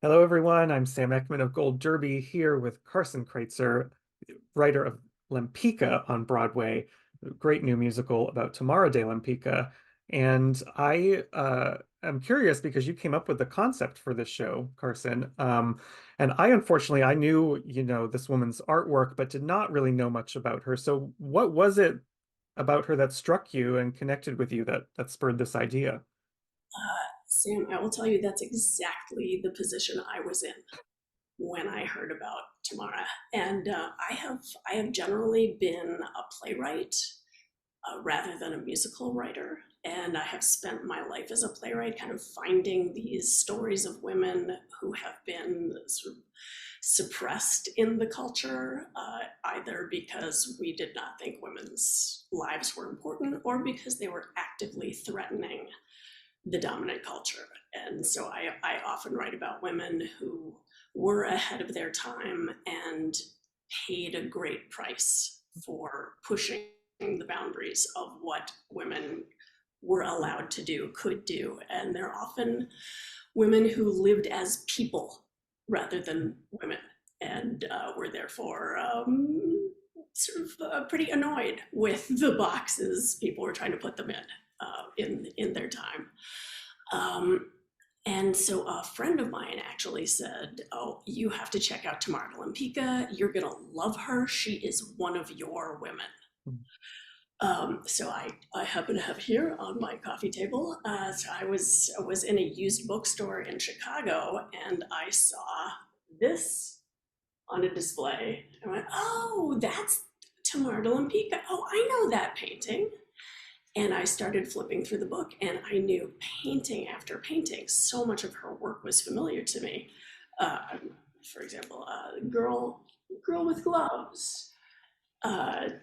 Hello, everyone. I'm Sam Eckmann of Gold Derby here with Carson Kreitzer, writer of Lempicka on Broadway, a great new musical about Tamara de Lempicka. And I am curious because you came up with the concept for this show, Carson. And unfortunately, I knew, this woman's artwork, but did not really know much about her. So what was it about her that struck you and connected with you that spurred this idea? Sam, I will tell you that's exactly the position I was in when I heard about Tamara. And I have generally been a playwright rather than a musical writer. And I have spent my life as a playwright kind of finding these stories of women who have been sort of suppressed in the culture, either because we did not think women's lives were important or because they were actively threatening the dominant culture. And so I often write about women who were ahead of their time and paid a great price for pushing the boundaries of what women were allowed to do, could do. And they're often women who lived as people rather than women and were therefore pretty annoyed with the boxes people were trying to put them in their time. Um, and so a friend of mine actually said, "Oh, you have to check out Tamara Lempicka. You're gonna love her. She is one of your women." So I happen to have here on my coffee table. So I was in a used bookstore in Chicago, and I saw this on a display. I went, "Oh, that's Tamara Lempicka. Oh, I know that painting." And I started flipping through the book, and I knew painting after painting. So much of her work was familiar to me. For example, Girl with Gloves.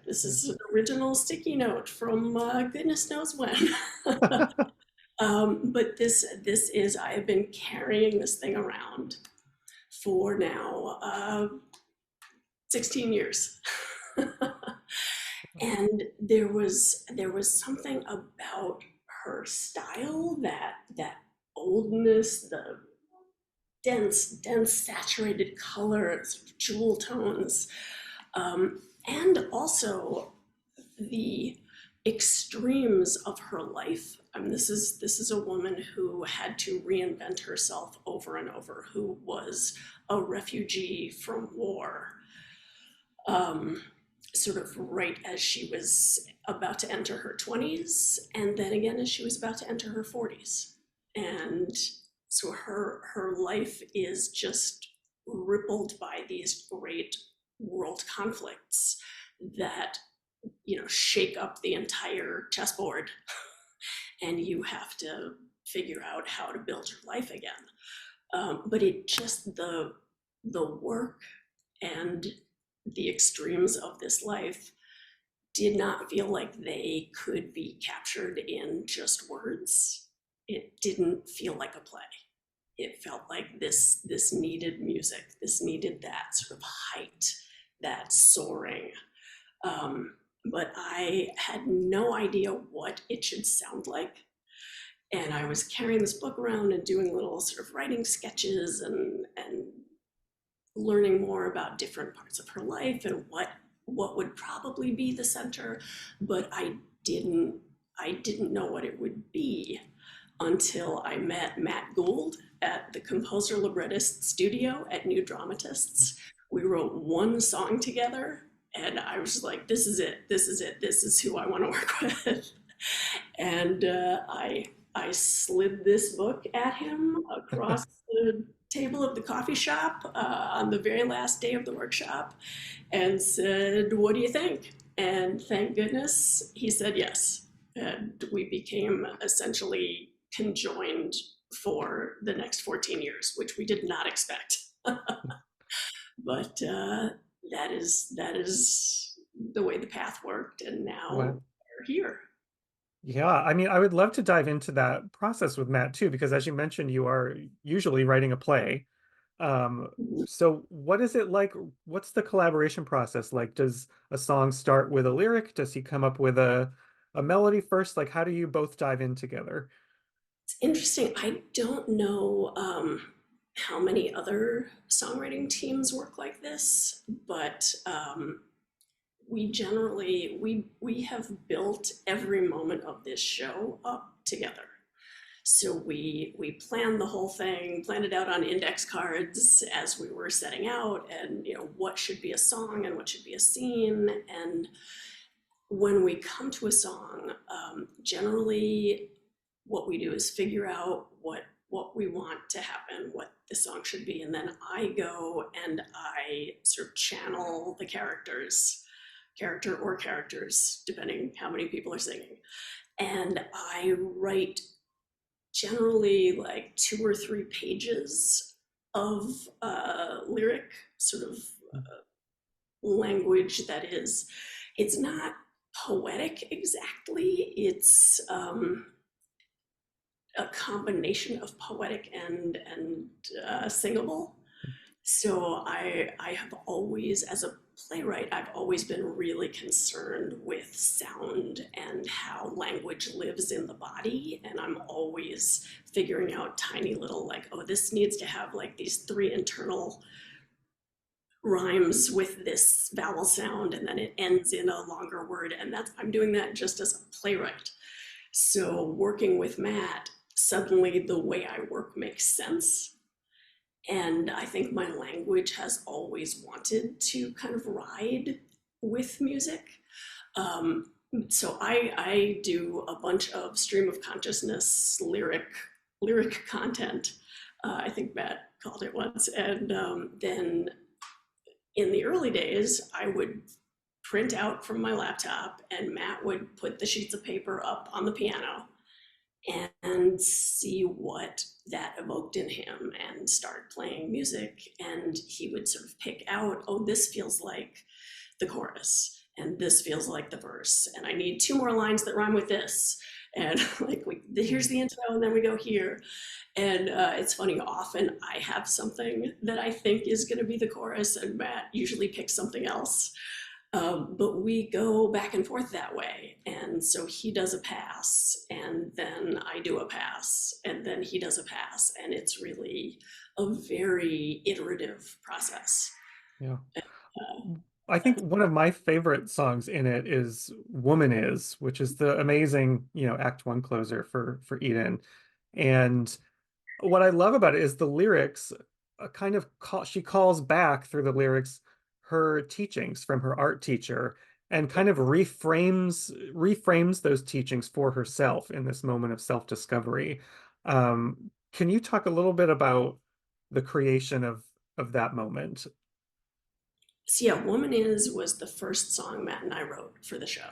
This is an original sticky note from goodness knows when. But this is I have been carrying this thing around for now 16 years. And there was something about her style, that oldness, the dense saturated color, sort of jewel tones, and also the extremes of her life. I mean, this is a woman who had to reinvent herself over and over, who was a refugee from war, um, sort of right as she was about to enter her 20s, and then again as she was about to enter her 40s. And so her life is just rippled by these great world conflicts that shake up the entire chessboard, and you have to figure out how to build your life again. But it just the work and the extremes of this life did not feel like they could be captured in just words. It didn't feel like a play. It felt like this needed music. This needed that sort of height, that soaring. But I had no idea what it should sound like. And I was carrying this book around and doing little sort of writing sketches and learning more about different parts of her life and what would probably be the center, but didn't I didn't know what it would be until I met Matt Gould at the composer librettist studio at New Dramatists. We wrote one song together, and I was like, "This is it. This is it. This is who I want to work with." And I slid this book at him across the table of the coffee shop on the very last day of the workshop and said, "What do you think?" And thank goodness he said yes. And we became essentially conjoined for the next 14 years, which we did not expect. But that is the way the path worked, and now Wow. we're here. Yeah, I mean, I would love to dive into that process with Matt too, because as you mentioned, you are usually writing a play. Um, so what is it like? What's the collaboration process like? Does a song start with a lyric? Does he come up with a melody first? Like, how do you both dive in together? It's interesting. I don't know. how many other songwriting teams work like this, but we generally we have built every moment of this show up together. So we planned the whole thing, planned it out on index cards as we were setting out, and what should be a song and what should be a scene. And when we come to a song, generally what we do is figure out what we want to happen, what the song should be, and then I go and I sort of channel the character or characters, depending how many people are singing. And I write generally like 2 or 3 pages of lyric, sort of language that is, it's not poetic exactly. It's a combination of poetic and singable. So I have always, as a playwright, I've always been really concerned with sound and how language lives in the body. And I'm always figuring out tiny little, like, oh, this needs to have like these 3 internal rhymes with this vowel sound, and then it ends in a longer word. And I'm doing that just as a playwright. So working with Matt, suddenly the way I work makes sense. And I think my language has always wanted to kind of ride with music. Um, so I do a bunch of stream of consciousness lyric content. I think Matt called it once. And then in the early days, I would print out from my laptop, and Matt would put the sheets of paper up on the piano and see what that evoked in him and start playing music. And he would sort of pick out, oh, this feels like the chorus, and this feels like the verse, and I need 2 more lines that rhyme with this. And like, here's the intro, and then we go here. And it's funny, often I have something that I think is going to be the chorus, and Matt usually picks something else. But we go back and forth that way. And so he does a pass, and then I do a pass, and then he does a pass. And it's really a very iterative process. Yeah. Uh, I think one of my favorite songs in it is Woman Is, which is the amazing, Act One closer for Eden. And what I love about it is the lyrics she calls back through the lyrics her teachings from her art teacher and kind of reframes those teachings for herself in this moment of self-discovery. Can you talk a little bit about the creation of that moment? so yeah, Woman Is was the first song Matt and I wrote for the show.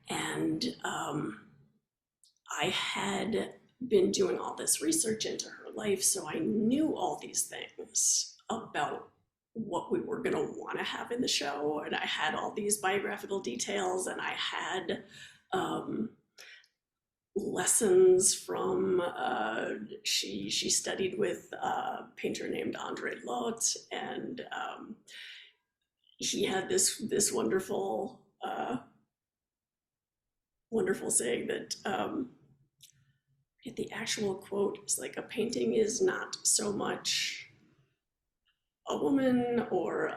And I had been doing all this research into her life, so I knew all these things about what we were going to want to have in the show. And I had all these biographical details, and I had um, lessons from, she studied with a painter named Andre Lotte, and he had this wonderful saying that the actual quote is like, a painting is not so much a woman or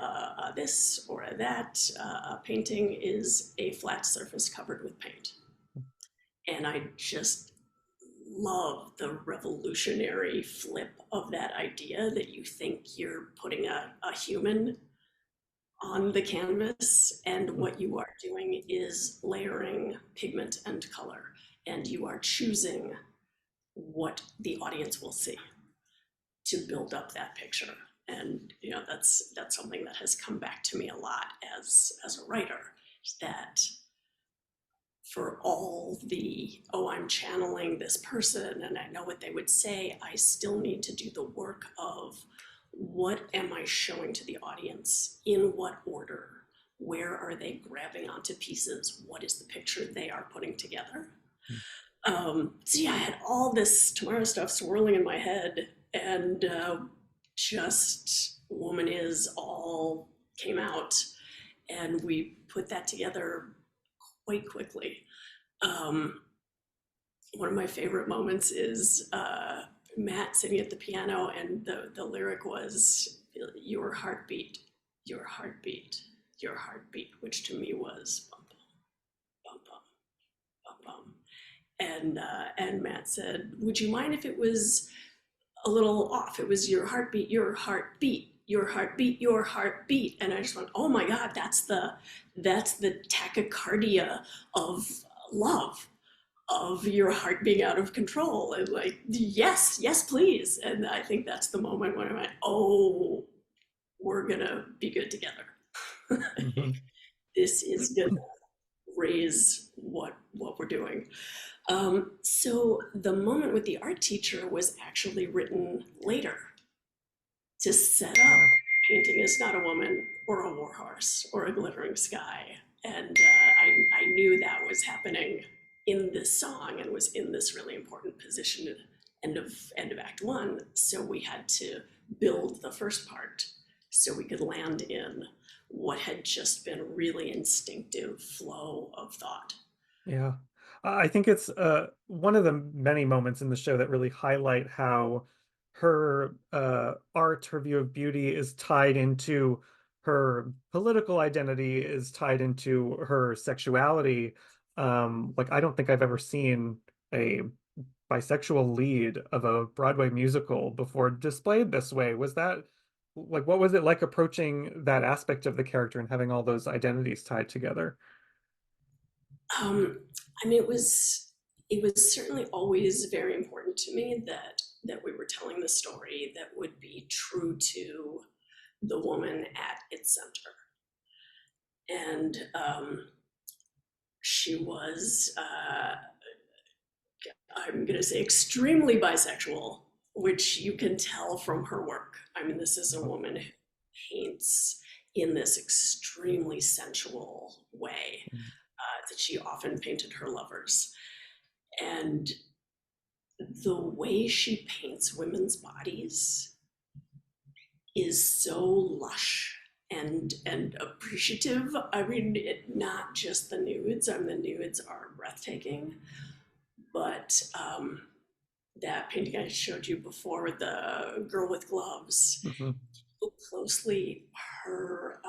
this or that. A painting is a flat surface covered with paint. And I just love the revolutionary flip of that idea, that you think you're putting a human on the canvas, and what you are doing is layering pigment and color, and you are choosing what the audience will see to build up that picture. And that's something that has come back to me a lot as a writer, that for all the, oh, I'm channeling this person and I know what they would say, I still need to do the work of, what am I showing to the audience, in what order, where are they grabbing onto pieces, what is the picture they are putting together. So yeah, I had all this Tomorrow stuff swirling in my head, and just Woman Is all came out, and we put that together quite quickly. One of my favorite moments is Matt sitting at the piano, and the lyric was your heartbeat, your heartbeat, your heartbeat, which to me was bum bum bum bum bum bum. And Matt said, "Would you mind if it was a little off? It was your heartbeat, your heartbeat, your heartbeat, your heartbeat." And I just went, "Oh my God, that's the tachycardia of love, of your heart being out of control." And like, yes, yes, please. And I think that's the moment when I went, "Oh, we're gonna be good together. Hmm. This is gonna raise what we're doing." So the moment with the art teacher was actually written later to set up Yeah. painting is not a woman or a warhorse or a glittering sky. And I knew that was happening in this song and was in this really important position at end of Act One. So we had to build the first part so we could land in what had just been really instinctive flow of thought. Yeah. I think it's one of the many moments in the show that really highlight how her art, her view of beauty is tied into her political identity, is tied into her sexuality. Like I don't think I've ever seen a bisexual lead of a Broadway musical before displayed this way. Was that like what was it like approaching that aspect of the character and having all those identities tied together? Um, I mean, it was certainly always very important to me that we were telling the story that would be true to the woman at its center. And she was, I'm going to say, extremely bisexual, which you can tell from her work. I mean, this is a woman who paints in this extremely sensual way that she often painted her lovers. And the way she paints women's bodies is so lush and appreciative. I mean, not just the nudes. I mean, the nudes are breathtaking, but that painting I showed you before, the girl with gloves, Mhm. look closely, her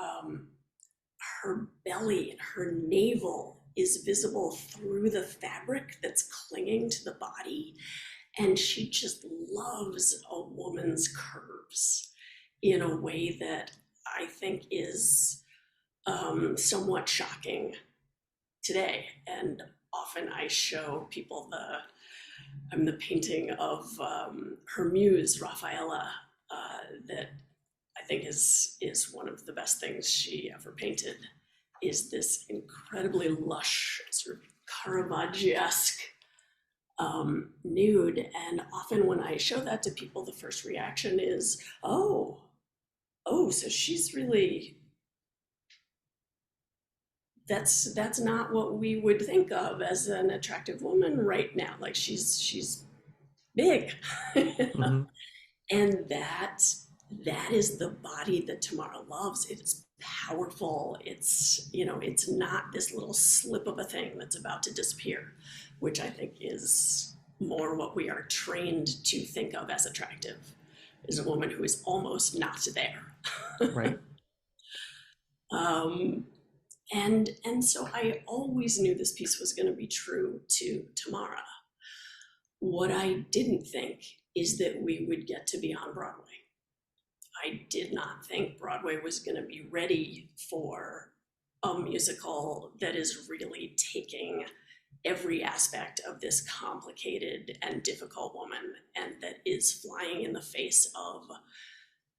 her belly and her navel is visible through the fabric that's clinging to the body. And she just loves a woman's curves in a way that I think is somewhat shocking today. And often I show people the painting of her muse, Rafaela, that I think is one of the best things she ever painted. Is this incredibly lush, sort of Caravaggio-esque nude. And often when I show that to people, the first reaction is, oh, so she's really, that's not what we would think of as an attractive woman right now. Like she's big. Mhm. And that is the body that Tamara loves. It's powerful. It's not this little slip of a thing that's about to disappear, which I think is more what we are trained to think of as attractive, is a woman who is almost not there. Right. um, and so I always knew this piece was going to be true to Tamara. What I didn't think is that we would get to be on Broadway. I did not think Broadway was going to be ready for a musical that is really taking every aspect of this complicated and difficult woman and that is flying in the face of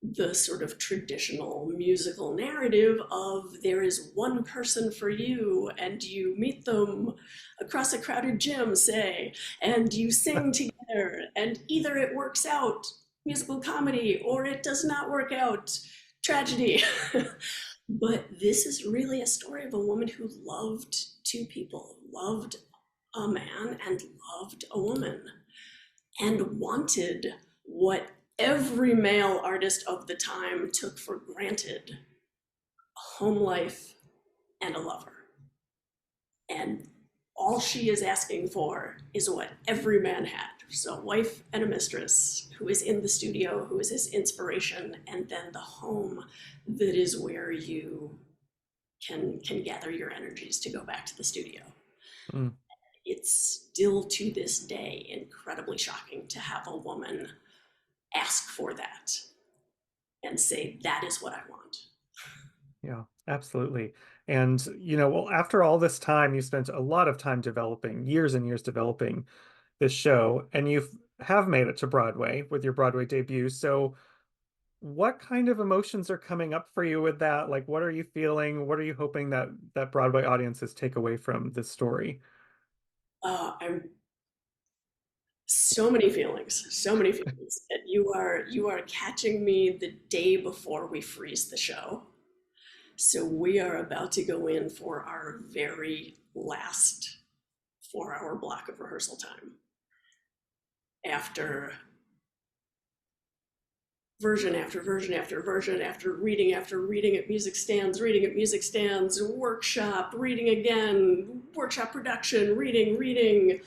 the sort of traditional musical narrative of there is one person for you and you meet them across a crowded gym, say, and you sing together and either it works out, musical comedy, or it does not work out, tragedy. But this is really a story of a woman who loved two people, loved a man and loved a woman, and wanted what every male artist of the time took for granted: a home life and a lover. And all she is asking for is what every man had So a wife and a mistress who is in the studio, who is his inspiration, and then the home that is where you can gather your energies to go back to the studio. Mm, It's still to this day incredibly shocking to have a woman ask for that and say, that is what I want. yeah, absolutely. And, well, after all this time, you spent a lot of time developing, years and years developing this show, and you have made it to Broadway with your Broadway debut. So, what kind of emotions are coming up for you with that? Like, what are you feeling? What are you hoping that Broadway audiences take away from this story? I'm so many feelings, so many feelings. And you are catching me the day before we freeze the show. So we are about to go in for our very last 4 hour block of rehearsal time after version after version after version after reading at music stands, workshop, reading again, workshop production, reading,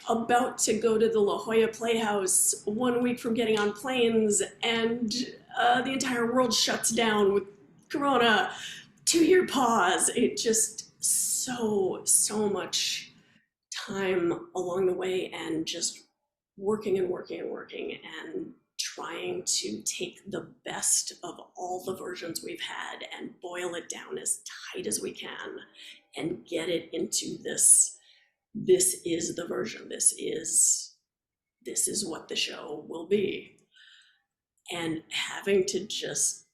about to go to the La Jolla Playhouse 1 week from getting on planes, and the entire world shuts down with Corona. 2 year pause. It just so much time along the way, and just working and working and working and trying to take the best of all the versions we've had and boil it down as tight as we can and get it into this is the version, this is what the show will be. And having to just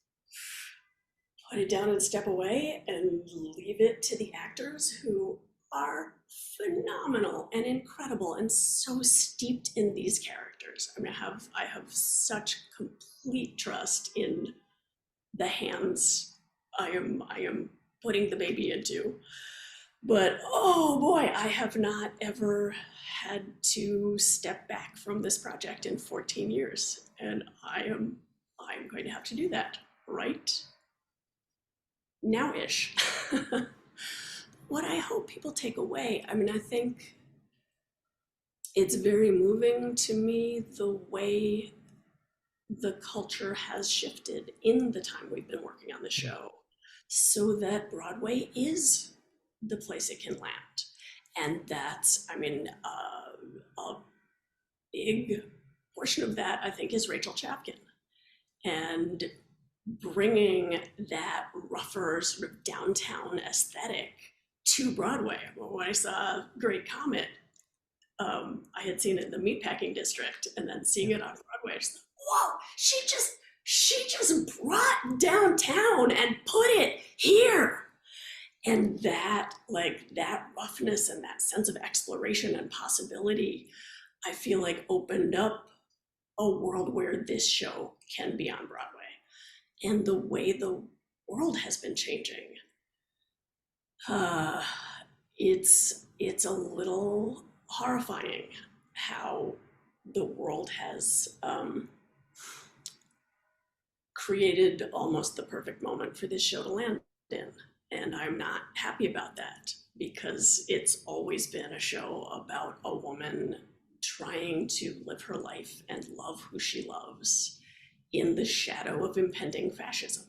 put it down and step away and leave it to the actors, who are phenomenal and incredible and so steeped in these characters. I mean, I have such complete trust in the hands I am putting the baby into. But oh boy, I have not ever had to step back from this project in 14 years, and I'm going to have to do that right now-ish. What I hope people take away, I mean, I think it's very moving to me the way the culture has shifted in the time we've been working on the Yeah. show, so that Broadway is the place it can land. And that's, I mean, a big portion of that, I think, is Rachel Chapkin. And bringing that rougher sort of downtown aesthetic to Broadway. Well, when I saw Great Comet, I had seen it in the Meatpacking District, and then seeing it on Broadway, I was like, whoa, she just brought downtown and put it here. And that, like, that roughness and that sense of exploration and possibility, I feel like opened up a world where this show can be on Broadway. And the way the world has been changing, uh, it's a little horrifying how the world has created almost the perfect moment for this show to land in. And I'm not happy about that, because it's always been a show about a woman trying to live her life and love who she loves in the shadow of impending fascism,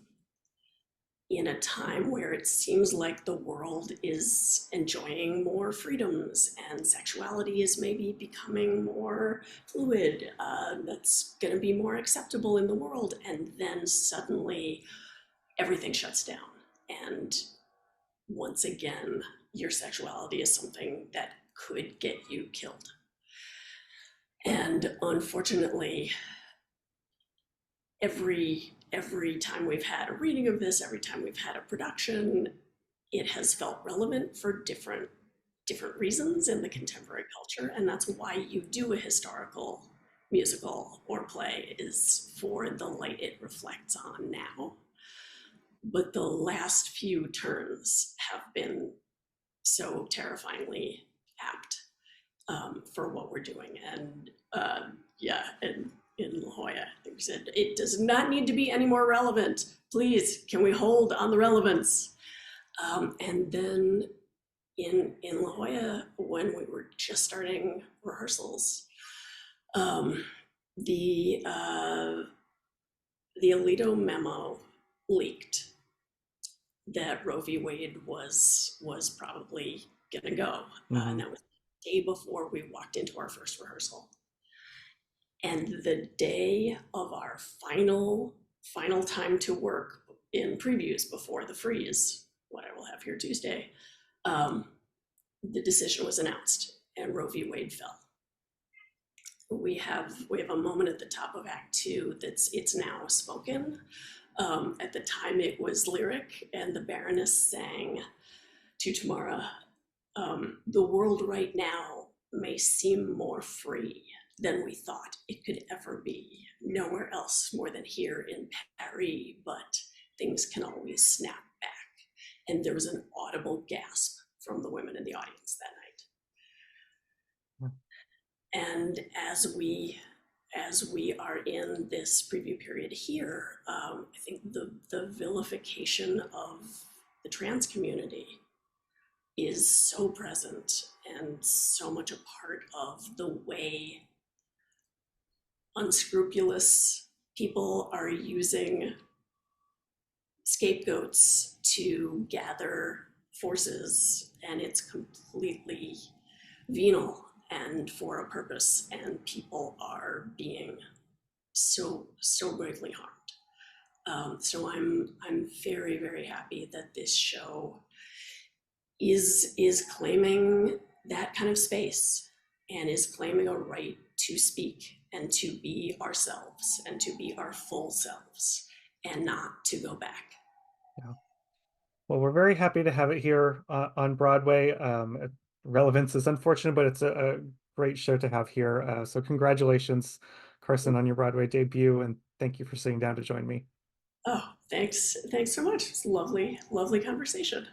in a time where it seems like the world is enjoying more freedoms and sexuality is maybe becoming more fluid, that's going to be more acceptable in the world. And then suddenly everything shuts down. And once again, your sexuality is something that could get you killed. And unfortunately, every time we've had a reading of this, every time we've had a production, it has felt relevant for different reasons in the contemporary culture. And that's why you do a historical musical or play, is for the light it reflects on now. But the last few turns have been so terrifyingly apt, for what we're doing. And yeah, and in La Jolla, they said, it does not need to be any more relevant. Please, can we hold on the relevance? And then in La Jolla, when we were just starting rehearsals, Um, the the Alito memo leaked that Roe v. Wade was probably going to go, and Hmm. that was the day before we walked into our first rehearsal. And the day of our final time to work in previews before the freeze, what I will have here Tuesday, um, the decision was announced, and Roe v. Wade fell. We have a moment at the top of Act Two that's it's now spoken. At the time, it was lyric, and the Baroness sang to Tamara, "The world right now may seem more free than we thought it could ever be. Nowhere else more than here in Paris, but things can always snap back." And there was an audible gasp from the women in the audience that night. And as we are in this preview period here, I think the vilification of the trans community is so present and so much a part of the way unscrupulous people are using scapegoats to gather forces, and it's completely venal and for a purpose, and people are being so gravely harmed. So I'm very very happy that this show is claiming that kind of space and is claiming a right to speak and to be ourselves and to be our full selves and not to go back. Yeah. Well, we're very happy to have it here on Broadway. Relevance is unfortunate, but it's a great show to have here. So congratulations, Carson, on your Broadway debut, and thank you for sitting down to join me. Oh, thanks so much. It's a lovely conversation.